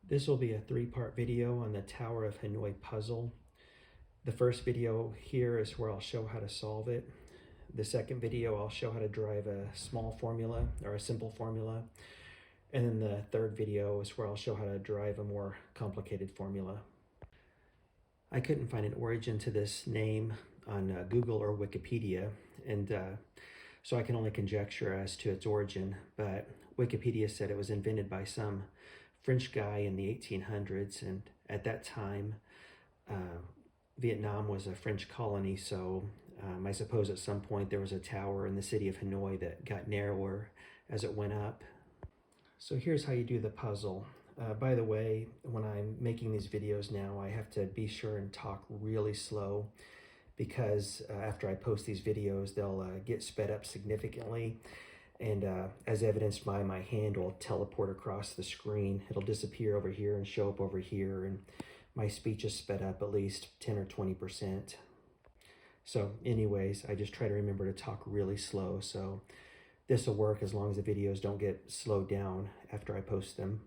This will be a three-part video on the Tower of Hanoi puzzle. The first video here is where I'll show how to solve it. The second video, I'll show how to derive a small formula or a simple formula. And then the third video is where I'll show how to derive a more complicated formula. I couldn't find an origin to this name on Google or Wikipedia, and so I can only conjecture as to its origin, but Wikipedia said it was invented by some French guy in the 1800s, and at that time Vietnam was a French colony, so I suppose at some point there was a tower in the city of Hanoi that got narrower as it went up. So here's how you do the puzzle. By the way, when I'm making these videos now, I have to be sure and talk really slow because after I post these videos, they'll get sped up significantly. And as evidenced by my hand will teleport across the screen. It'll disappear over here and show up over here, and my speech is sped up at least 10 or 20%. So anyways, I just try to remember to talk really slow. So this will work as long as the videos don't get slowed down after I post them.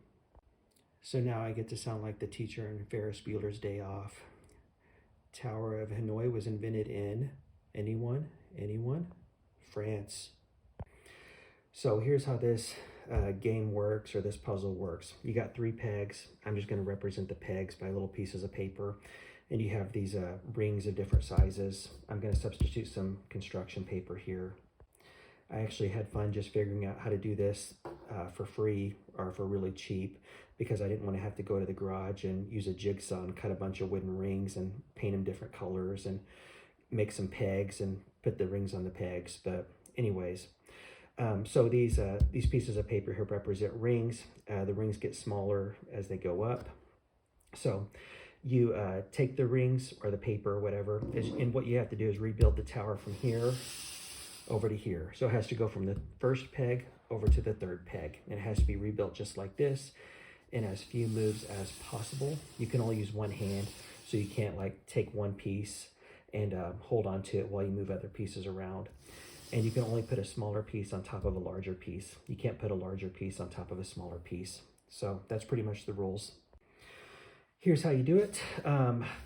So now I get to sound like the teacher in Ferris Bueller's Day Off. Tower of Hanoi was invented in, anyone? France. So here's how this game works, or this puzzle works. You got 3 pegs. I'm just going to represent the pegs by little pieces of paper. And you have these rings of different sizes. I'm going to substitute some construction paper here. I actually had fun just figuring out how to do this for free or for really cheap, because I didn't want to have to go to the garage and use a jigsaw and cut a bunch of wooden rings and paint them different colors and make some pegs and put the rings on the pegs. But anyways, so these pieces of paper here represent rings. The rings get smaller as they go up. So you take the rings or the paper or whatever, and what you have to do is rebuild the tower from here over to here. So it has to go from the first peg over to the third peg, and it has to be rebuilt just like this in as few moves as possible. You can only use one hand, so you can't like take one piece and hold on to it while you move other pieces around. And you can only put a smaller piece on top of a larger piece. You can't put a larger piece on top of a smaller piece. So that's pretty much the rules. Here's how you do it.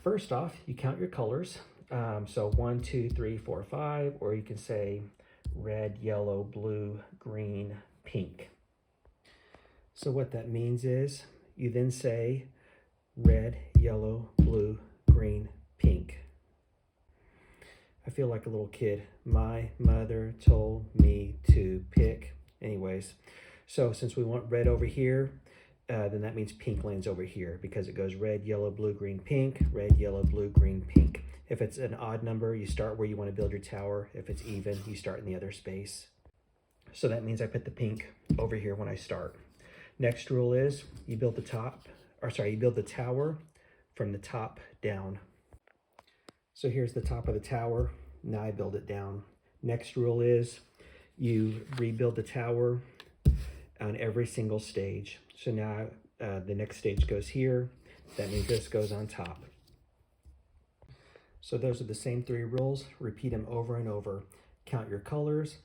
First off, you count your colors. So 1, 2, 3, 4, 5, or you can say red, yellow, blue, green, pink. So what that means is you then say red, yellow, blue, green, pink. I feel like a little kid. My mother told me to pick. Anyways, so since we want red over here, then that means pink lands over here, because it goes red, yellow, blue, green, pink, red, yellow, blue, green, pink. If it's an odd number, you start where you want to build your tower. If it's even, you start in the other space. So that means I put the pink over here when I start. Next rule is you build the tower from the top down. So here's the top of the tower. Now I build it down. Next rule is you rebuild the tower on every single stage. So now the next stage goes here. That means this goes on top. So those are the same 3 rules. Repeat them over and over. Count your colors,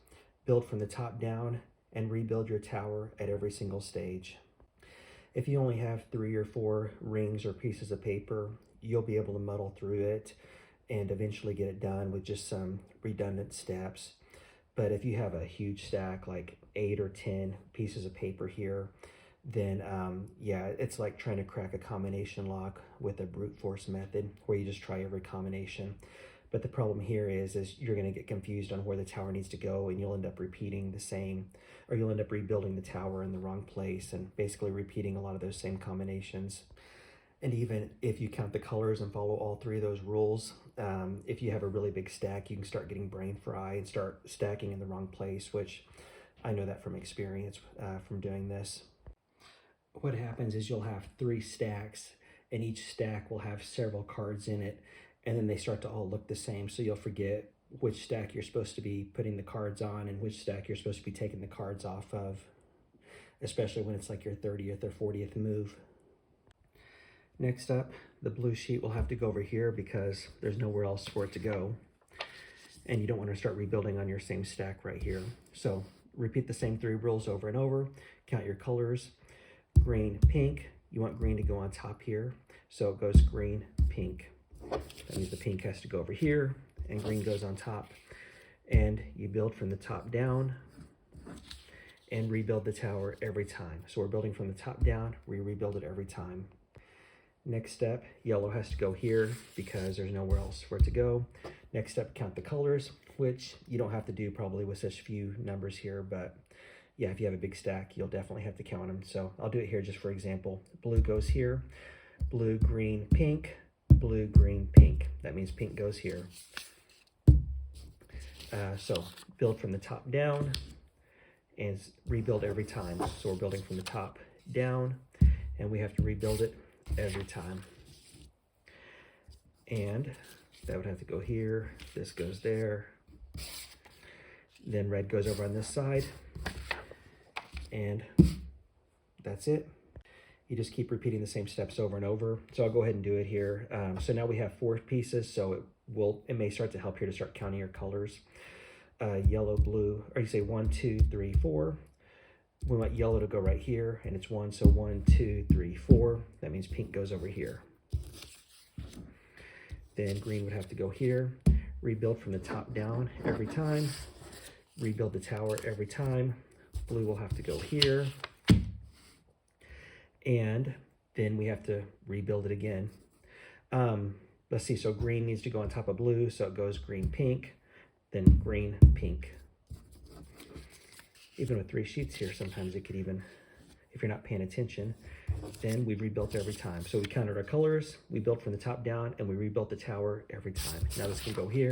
build from the top down, and rebuild your tower at every single stage. If you only have 3 or 4 rings or pieces of paper, you'll be able to muddle through it and eventually get it done with just some redundant steps. But if you have a huge stack, like 8 or 10 pieces of paper here, then yeah, it's like trying to crack a combination lock with a brute force method where you just try every combination. But the problem here is you're going to get confused on where the tower needs to go, and you'll end up repeating the same, or you'll end up rebuilding the tower in the wrong place and basically repeating a lot of those same combinations. And even if you count the colors and follow all 3 of those rules, if you have a really big stack, you can start getting brain fry and start stacking in the wrong place, which I know that from experience from doing this. What happens is you'll have 3 stacks, and each stack will have several cards in it, and then they start to all look the same, so you'll forget which stack you're supposed to be putting the cards on and which stack you're supposed to be taking the cards off of, especially when it's like your 30th or 40th move. Next up, the blue sheet will have to go over here because there's nowhere else for it to go, and you don't want to start rebuilding on your same stack right here. So repeat the same 3 rules over and over. Count your colors, green, pink, you want green to go on top here. So it goes green, pink. That means the pink has to go over here and green goes on top. And you build from the top down and rebuild the tower every time. So we're building from the top down, we rebuild it every time. Next step, yellow has to go here because there's nowhere else for it to go. Next step, count the colors, which you don't have to do probably with such few numbers here, but yeah, if you have a big stack, you'll definitely have to count them. So I'll do it here just for example. Blue goes here, blue, green, pink, blue, green, pink. That means pink goes here. So build from the top down and rebuild every time. So we're building from the top down and we have to rebuild it every time. And that would have to go here, this goes there, then red goes over on this side, and that's it. You just keep repeating the same steps over and over. So I'll go ahead and do it here. So now we have 4 pieces, so it may start to help here to start counting your colors. Yellow, blue, or you say 1, 2, 3, 4. We want yellow to go right here, and it's 1, so 1, 2, 3, 4. That means pink goes over here. Then green would have to go here. Rebuild from the top down every time. Rebuild the tower every time. Blue will have to go here. And then we have to rebuild it again. Let's see, so green needs to go on top of blue, so it goes green, pink, then green, pink. Even with 3 sheets here, sometimes it could even, if you're not paying attention, then we rebuilt every time. So we counted our colors, we built from the top down, and we rebuilt the tower every time. Now this can go here.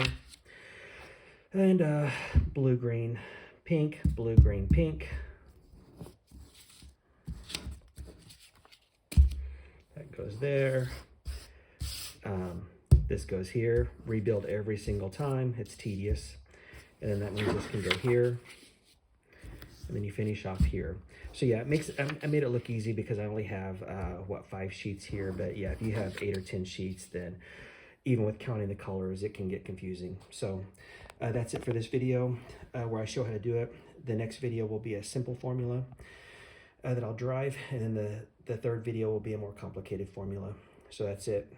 And blue, green, pink, blue, green, pink. That goes there. This goes here. Rebuild every single time. It's tedious. And then that means this can go here. And then you finish off here. So yeah, I made it look easy because I only have, 5 sheets here. But yeah, if you have 8 or 10 sheets, then even with counting the colors, it can get confusing. So that's it for this video where I show how to do it. The next video will be a simple formula that I'll drive. And then the third video will be a more complicated formula. So that's it.